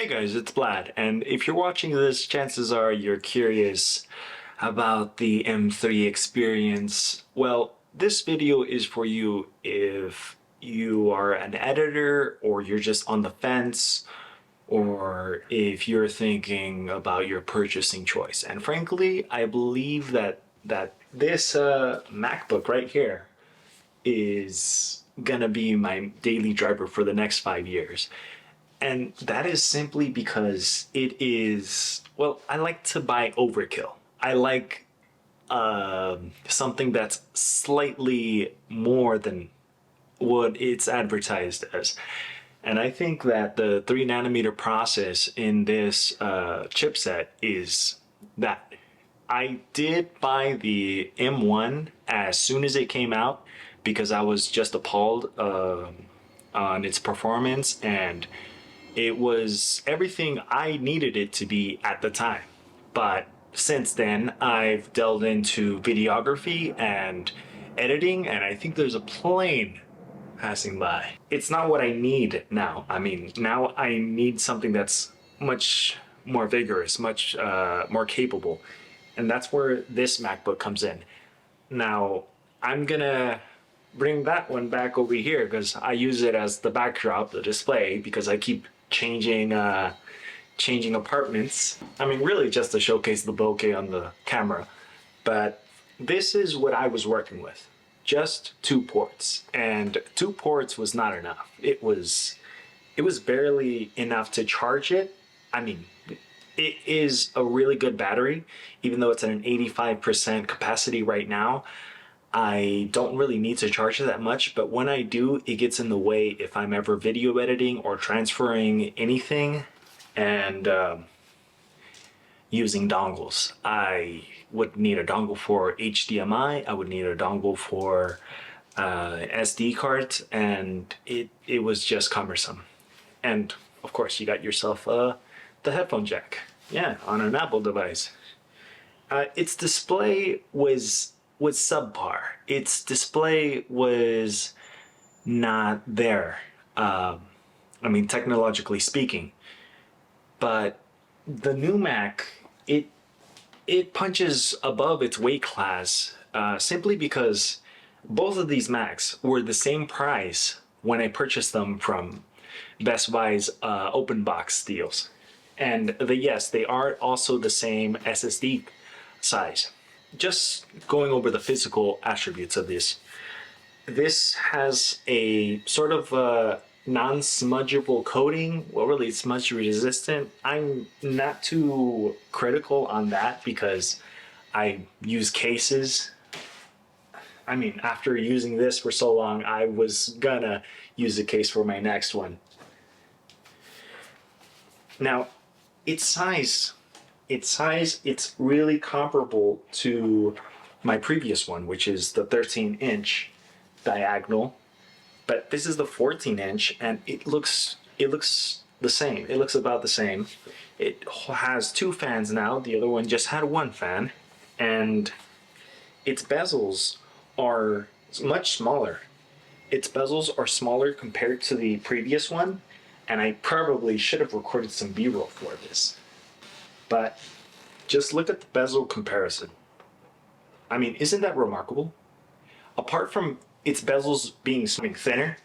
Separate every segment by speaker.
Speaker 1: Hey guys, it's Vlad, and if you're watching this, chances are you're curious about the M3 experience. Well, this video is for you if you are an editor or you're just on the fence or if you're thinking about your purchasing choice. And frankly, I believe that this MacBook right here is gonna be my daily driver for the next 5 years. And that is simply because it is, well, I like to buy overkill. I like something that's slightly more than what it's advertised as. And I think that the 3 nanometer process in this chipset is that. I did buy the M1 as soon as it came out because I was just appalled on its performance, and it was everything I needed it to be at the time. But since then, I've delved into videography and editing, and I think there's a plane passing by. It's not what I need now. I mean, now I need something that's much more vigorous, much more capable. And that's where this MacBook comes in. Now, I'm gonna bring that one back over here because I use it as the backdrop, the display, because I keep changing apartments. I mean, really just to showcase the bokeh on the camera. But this is what I was working with. Just 2 ports. And 2 ports was not enough. It was barely enough to charge it. I mean, it is a really good battery, even though it's at an 85% capacity right now. I don't really need to charge it that much, but when I do, it gets in the way if I'm ever video editing or transferring anything and using dongles. I would need a dongle for HDMI, I would need a dongle for SD cards, and it was just cumbersome. And of course, you got yourself the headphone jack. Yeah, on an Apple device. Its display was subpar. Its display was not there. I mean, technologically speaking. But the new Mac, it punches above its weight class simply because both of these Macs were the same price when I purchased them from Best Buy's open box deals. And yes, they are also the same SSD size. Just going over the physical attributes of this. This has a sort of non-smudgeable coating. Well, really, it's smudge resistant. I'm not too critical on that because I use cases. I mean, after using this for so long, I was gonna use a case for my next one. Now, its size, it's really comparable to my previous one, which is the 13-inch diagonal. But this is the 14-inch, and it looks the same. It looks about the same. It has 2 fans now. The other one just had 1 fan, and its bezels are much smaller. Its bezels are smaller compared to the previous one, and I probably should have recorded some B-roll for this. But just look at the bezel comparison. I mean, isn't that remarkable? Apart from its bezels being something thinner,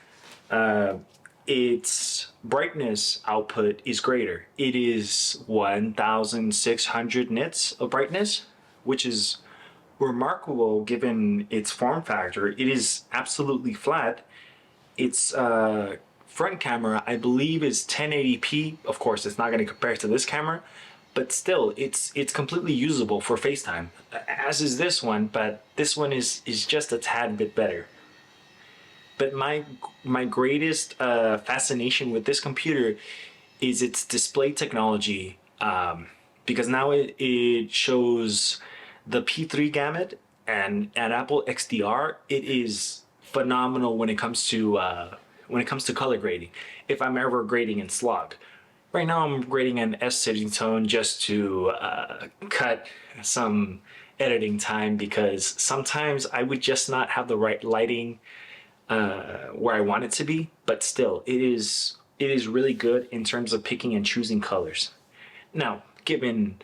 Speaker 1: its brightness output is greater. It is 1,600 nits of brightness, which is remarkable given its form factor. It is absolutely flat. Its front camera, I believe, is 1080p. Of course, it's not going to compare to this camera, but still, it's completely usable for FaceTime, as is this one, but this one is just a tad bit better. But my greatest fascination with this computer is its display technology, because now it shows the P3 gamut, and at Apple XDR, it is phenomenal when it comes to color grading. If I'm ever grading in slog. Right now I'm grading an S sitting tone just to cut some editing time, because sometimes I would just not have the right lighting where I want it to be, but still, it is it is really good in terms of picking and choosing colors. Now, given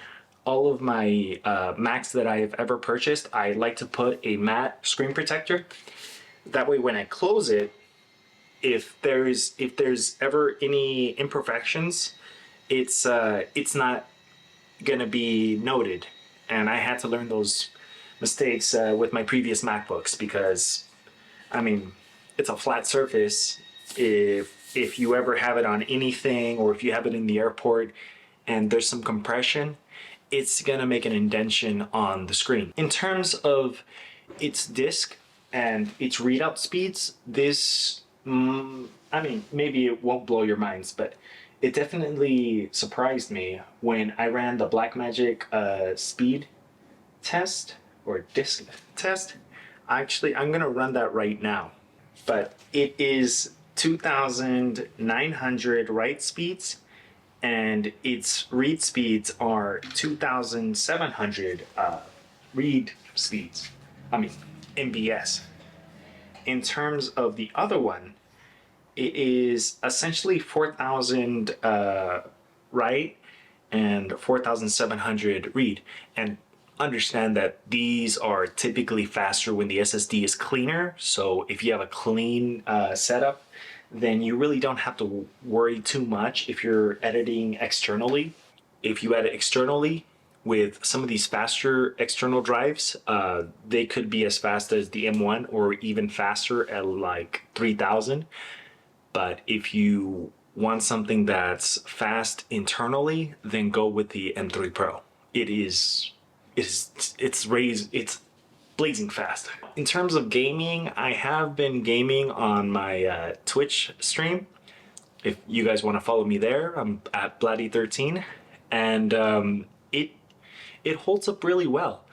Speaker 1: all of my Macs that I have ever purchased, I like to put a matte screen protector. That way, when I close it, if there's ever any imperfections, it's not gonna be noted. And I had to learn those mistakes with my previous MacBooks because, I mean, it's a flat surface. If you ever have it on anything, or if you have it in the airport and there's some compression, it's gonna make an indentation on the screen. In terms of its disk and its readout speeds, this, I mean, maybe it won't blow your minds, but it definitely surprised me when I ran the Blackmagic speed test or disk test. Actually, I'm gonna run that right now, but it is 2,900 write speeds, and its read speeds are 2,700 read speeds. I mean, MBS. In terms of the other one, it is essentially 4,000 write and 4,700 read. And understand that these are typically faster when the SSD is cleaner. So if you have a clean setup, then you really don't have to worry too much if you're editing externally. If you edit externally with some of these faster external drives, they could be as fast as the M1 or even faster at like 3,000. But if you want something that's fast internally, then go with the M3 Pro. It's blazing fast. In terms of gaming, I have been gaming on my Twitch stream. If you guys want to follow me there, I'm at Blatty13, and it holds up really well.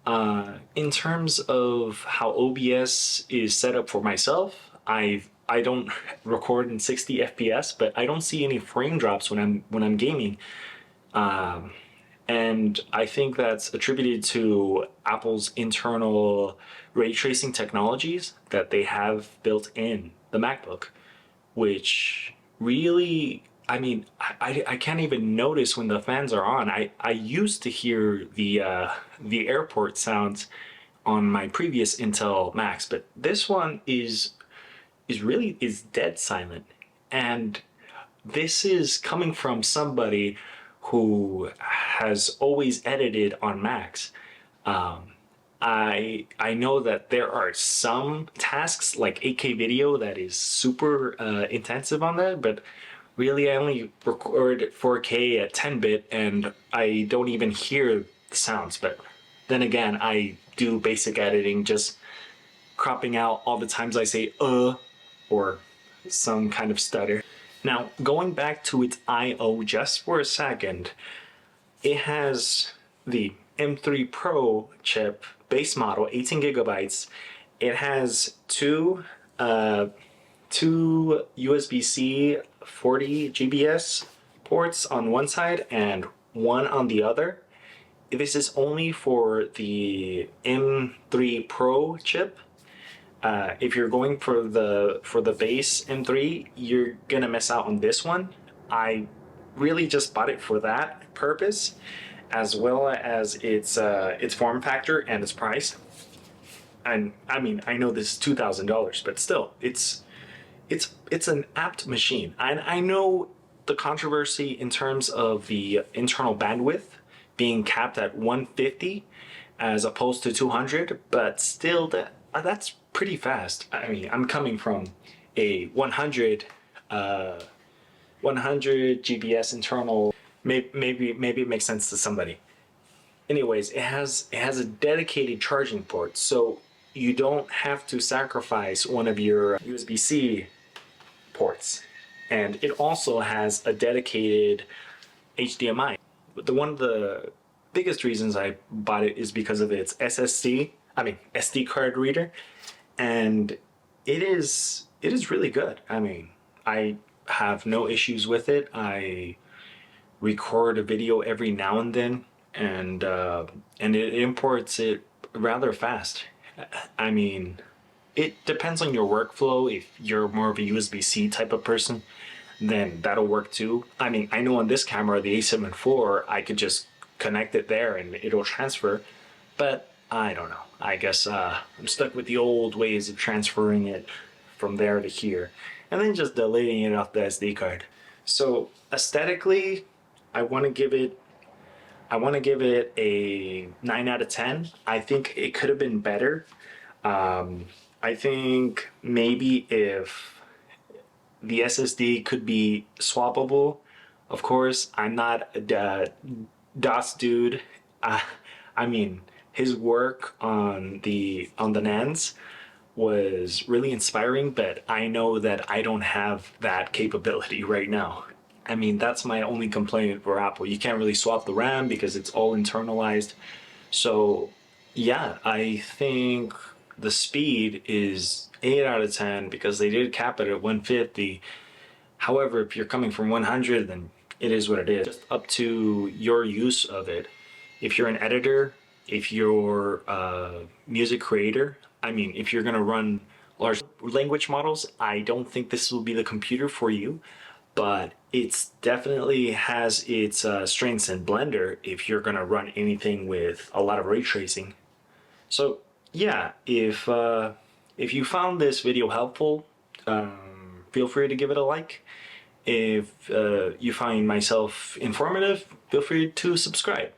Speaker 1: In terms of how OBS is set up for myself, I don't record in 60 FPS, but I don't see any frame drops when I'm gaming. And I think that's attributed to Apple's internal ray tracing technologies that they have built in the MacBook, which really, I mean, I can't even notice when the fans are on. I used to hear the airport sounds on my previous Intel Macs, but this one is dead silent. And this is coming from somebody who has always edited on Macs. I know that there are some tasks like 8K video that is super intensive on that, but really I only record 4K at 10-bit and I don't even hear the sounds. But then again, I do basic editing, just cropping out all the times I say or some kind of stutter. Now, going back to its I/O just for a second, it has the M3 Pro chip, base model, 18 gigabytes. It has two USB-C 40 GBS ports on one side and one on the other. This is only for the M3 Pro chip. If you're going for the base M3, you're gonna miss out on this one. I really just bought it for that purpose, as well as its form factor and its price. And I mean, I know this is $2,000, but still, it's an apt machine. And I know the controversy in terms of the internal bandwidth being capped at 150 as opposed to 200, but still that's pretty fast. I mean, I'm coming from a 100 GBS internal. Maybe it makes sense to somebody. Anyways, it has a dedicated charging port, so you don't have to sacrifice one of your USB-C ports. And it also has a dedicated HDMI. One of the biggest reasons I bought it is because of its SD card reader, and it is really good. I mean, I have no issues with it. I record a video every now and then, and it imports it rather fast. I mean, it depends on your workflow. If you're more of a USB-C type of person, then that'll work too. I mean, I know on this camera, the A7 IV, I could just connect it there and it'll transfer, but I don't know. I guess I'm stuck with the old ways of transferring it from there to here and then just deleting it off the SD card. So aesthetically, I want to give it I want to give it a 9 out of 10. I think it could have been better. I think maybe if the SSD could be swappable. Of course, I'm not a DOS dude. Uh, I mean, his work on the NANDs was really inspiring, but I know that I don't have that capability right now. I mean, that's my only complaint for Apple. You can't really swap the RAM because it's all internalized. So, yeah, I think the speed is 8 out of 10 because they did cap it at 150. However, if you're coming from 100, then it is what it is. Just up to your use of it. If you're an editor, if you're a music creator, I mean, if you're going to run large language models, I don't think this will be the computer for you, but it's definitely has its strengths in Blender if you're going to run anything with a lot of ray tracing. So yeah, if you found this video helpful, feel free to give it a like. If you find myself informative, feel free to subscribe.